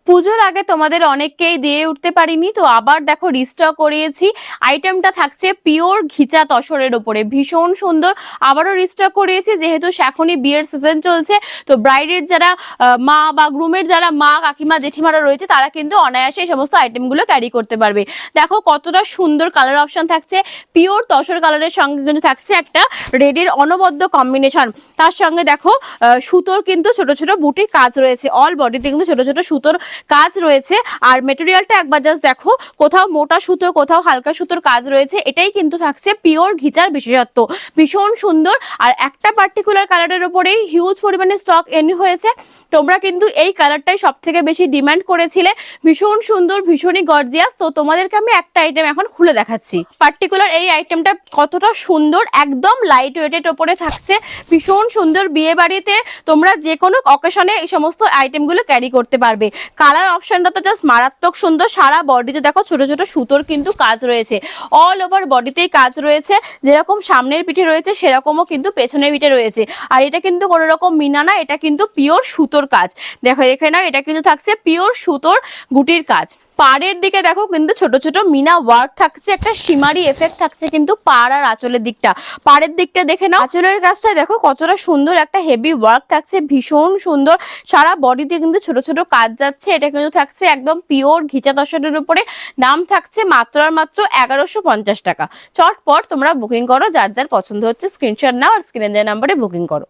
পুজোর আগে তোমাদের অনেককেই দিয়ে উঠতে পারিনি, তো আবার দেখো রিস্টক করিয়েছি। আইটেমটা থাকছে পিওর ঘিচা তসরের ওপরে, ভীষণ সুন্দর। আবারও রিস্টক করিয়েছি যেহেতু এখনই বিয়ের সিজন চলছে, তো ব্রাইডের যারা মা বা গ্রুমের যারা মা কাকিমা জেঠিমারা রয়েছে তারা কিন্তু অনায়াসে এই সমস্ত আইটেমগুলো ক্যারি করতে পারবে। দেখো কতটা সুন্দর কালার অপশন থাকছে, পিওর তসর কালারের সঙ্গে কিন্তু থাকছে একটা রেডের অনবদ্য কম্বিনেশন। তার সঙ্গে দেখো সুতোর কিন্তু ছোট ছোট বুটির কাজ রয়েছে, অল বডিতে কিন্তু ছোট ছোট সুতোর কাজ রয়েছে। আর মেটেরিয়ালটা একবার জাস্ট দেখো, কোথাও মোটা সুতো কোথাও হালকা সুতোর কাজ রয়েছে। এটাই কিন্তু থাকছে পিওর ঘিচার বিশেষত্ব, ভীষণ সুন্দর। আর একটা পার্টিকুলার কালারের উপরেই হিউজ পরিমাণে স্টক এনে হয়েছে। তোমরা কিন্তু এই কালারটাই সব থেকে বেশি ডিমান্ড করেছিলে, ভীষণ সুন্দর ভীষণই গর্জিয়াস। তো তোমাদেরকে আমি একটা আইটেম এখন খুলে দেখাচ্ছি। পার্টিকুলার এই আইটেমটা কতটা সুন্দর, একদম লাইট ওয়েটের ওপরে থাকছে, ভীষণ সুন্দর। বিয়ে বাড়িতে তোমরা যে কোনো অকেশনে এই সমস্ত আইটেমগুলো ক্যারি করতে পারবে। কালার অপশনটা তো জাস্ট মারাত্মক সুন্দর। সারা বডিতে দেখো ছোট ছোট সুতোর কিন্তু কাজ রয়েছে, অল ওভার বডিতেই কাজ রয়েছে। যেরকম সামনের পিঠে রয়েছে সেরকমও কিন্তু পেছনের পিঠে রয়েছে। আর এটা কিন্তু কোনো রকম মিনা না, এটা কিন্তু পিওর সুতোর কাজ। দেখো এখানে এটা কিন্তু থাকছে পিওর সুতোর গুটির কাজ। পাড়ের দিকে দেখো কিন্তু ছোট ছোট মিনা ওয়ার্ক থাকছে, একটা সীমারি এফেক্ট থাকছে কিন্তু পাড় আর আঁচলের দিকটা। পাড়ের দিকটা দেখে নাও, আঁচলের কাজটা দেখো কতটা সুন্দর, একটা হেভি ওয়ার্ক থাকছে, ভীষণ সুন্দর। সারা বডিতে কিন্তু ছোট ছোট কাজ যাচ্ছে। এটা কিন্তু থাকছে একদম পিওর ঘিচা তসরের উপরে। দাম থাকছে মাত্র আর মাত্র 1150 টাকা। চটপট তোমরা বুকিং করো, যার যার পছন্দ হচ্ছে স্ক্রিনশট নাও আর স্ক্রিনে দেওয়া নাম্বারে বুকিং করো।